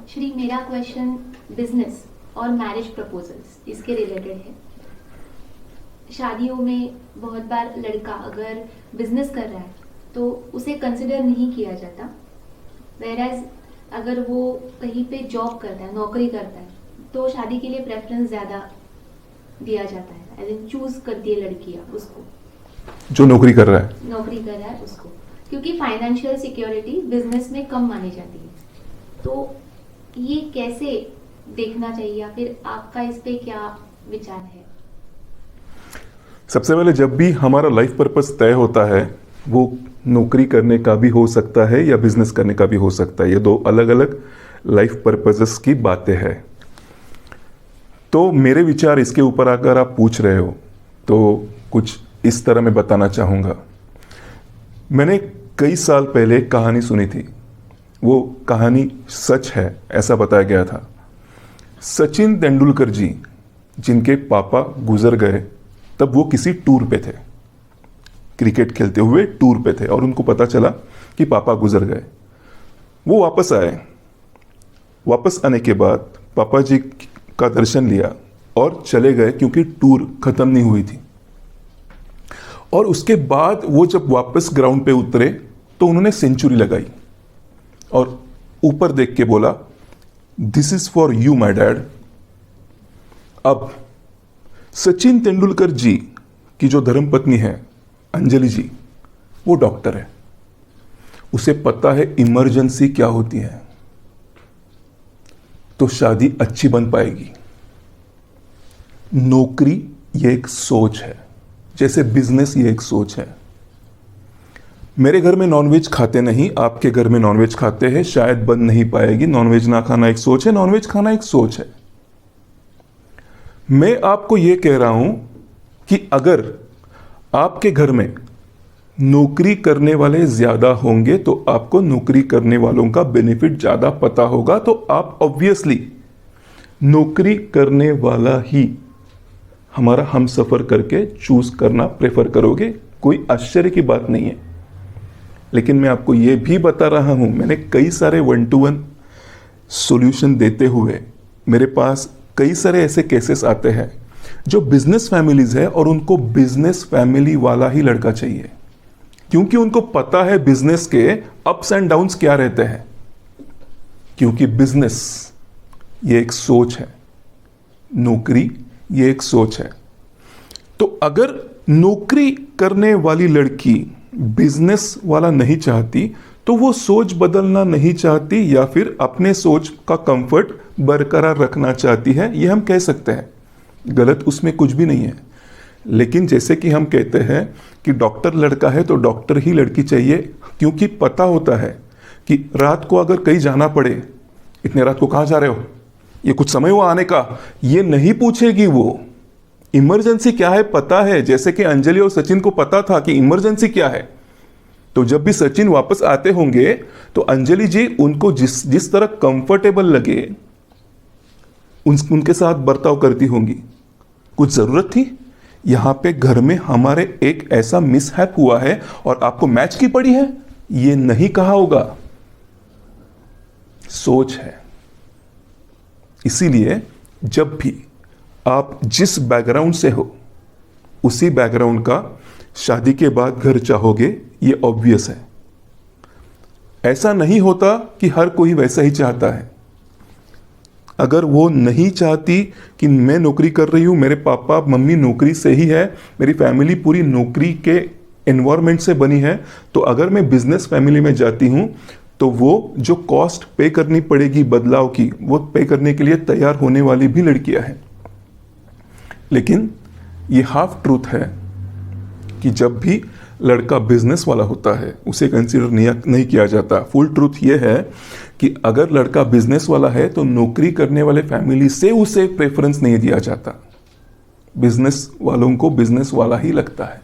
श्री, मेरा question business और marriage proposals इसके रिलेटेड है। शादियों में बहुत बार लड़का अगर बिजनेस कर रहा है तो उसे कंसिडर नहीं किया जाता, वेयरएज अगर वो कहीं पे जॉब करता है, नौकरी करता है, तो शादी के लिए प्रेफरेंस ज़्यादा दिया जाता है, एज इन चूज करती है लड़कियाँ उसको जो नौकरी कर रहा है उसको, क्योंकि फाइनेंशियल सिक्योरिटी बिजनेस में कम मानी जाती है। तो ये कैसे देखना चाहिए, या फिर आपका इस पे क्या विचार है? सबसे पहले जब भी हमारा लाइफ पर्पस तय होता है वो नौकरी करने का भी हो सकता है या बिजनेस करने का भी हो सकता है। ये दो अलग अलग लाइफ पर्पसेस की बातें हैं। तो मेरे विचार इसके ऊपर अगर आप पूछ रहे हो तो कुछ इस तरह मैं बताना चाहूँगा। मैंने कई साल पहले एक कहानी सुनी थी, वो कहानी सच है ऐसा बताया गया था। सचिन तेंदुलकर जी, जिनके पापा गुजर गए, तब वो किसी टूर पे थे, क्रिकेट खेलते हुए टूर पे थे और उनको पता चला कि पापा गुजर गए। वो वापस आए। वापस आने के बाद पापा जी का दर्शन लिया और चले गए, क्योंकि टूर खत्म नहीं हुई थी। और उसके बाद वो जब वापस ग्राउंड पे उतरे तो उन्होंने सेंचुरी लगाई और ऊपर देख के बोला, this is for you my dad. अब सचिन तेंदुलकर जी की जो धर्मपत्नी है अंजलि जी, वो डॉक्टर है, उसे पता है इमरजेंसी क्या होती है, तो शादी अच्छी बन पाएगी। नौकरी ये एक सोच है, जैसे बिजनेस ये एक सोच है। मेरे घर में नॉनवेज खाते नहीं, आपके घर में नॉनवेज खाते हैं, शायद बन नहीं पाएगी। नॉनवेज ना खाना एक सोच है, नॉनवेज खाना एक सोच है। मैं आपको यह कह रहा हूं कि अगर आपके घर में नौकरी करने वाले ज्यादा होंगे तो आपको नौकरी करने वालों का बेनिफिट ज्यादा पता होगा, तो आप ऑब्वियसली नौकरी करने वाला ही हमारा हम सफर करके चूज करना प्रेफर करोगे। कोई आश्चर्य की बात नहीं है। लेकिन मैं आपको यह भी बता रहा हूं, मैंने कई सारे 1-to-1 सॉल्यूशन देते हुए मेरे पास कई सारे ऐसे केसेस आते हैं जो बिजनेस फैमिलीज है और उनको बिजनेस फैमिली वाला ही लड़का चाहिए, क्योंकि उनको पता है बिजनेस के अप्स एंड डाउन्स क्या रहते हैं। क्योंकि बिजनेस ये एक सोच है, नौकरी ये एक सोच है। तो अगर नौकरी करने वाली लड़की बिजनेस वाला नहीं चाहती तो वो सोच बदलना नहीं चाहती, या फिर अपने सोच का कंफर्ट बरकरार रखना चाहती है, ये हम कह सकते हैं। गलत उसमें कुछ भी नहीं है। लेकिन जैसे कि हम कहते हैं कि डॉक्टर लड़का है तो डॉक्टर ही लड़की चाहिए, क्योंकि पता होता है कि रात को अगर कहीं जाना पड़े, इतने रात को कहाँ जा रहे हो, ये कुछ समय हुआ आने का, ये नहीं पूछेगी। वो इमरजेंसी क्या है पता है, जैसे कि अंजलि और सचिन को पता था कि इमरजेंसी क्या है। तो जब भी सचिन वापस आते होंगे तो अंजलि जी उनको जिस तरह कंफर्टेबल लगे उनके साथ बर्ताव करती होंगी। कुछ जरूरत थी? यहां पे घर में हमारे एक ऐसा मिसहैप हुआ है और आपको मैच की पड़ी है, ये नहीं कहा होगा। सोच है। इसीलिए जब भी आप जिस बैकग्राउंड से हो उसी बैकग्राउंड का शादी के बाद घर चाहोगे, ये ऑब्वियस है। ऐसा नहीं होता कि हर कोई वैसा ही चाहता है। अगर वो नहीं चाहती कि मैं नौकरी कर रही हूं, मेरे पापा मम्मी नौकरी से ही है, मेरी फैमिली पूरी नौकरी के एनवायरनमेंट से बनी है, तो अगर मैं बिजनेस फैमिली में जाती हूं तो वो जो कॉस्ट पे करनी पड़ेगी बदलाव की, वो पे करने के लिए तैयार होने वाली भी लड़कियां हैं। लेकिन ये हाफ ट्रूथ है कि जब भी लड़का बिजनेस वाला होता है उसे कंसीडर नहीं किया जाता। फुल ट्रूथ ये है कि अगर लड़का बिजनेस वाला है तो नौकरी करने वाले फैमिली से उसे प्रेफरेंस नहीं दिया जाता। बिजनेस वालों को बिजनेस वाला ही लगता है।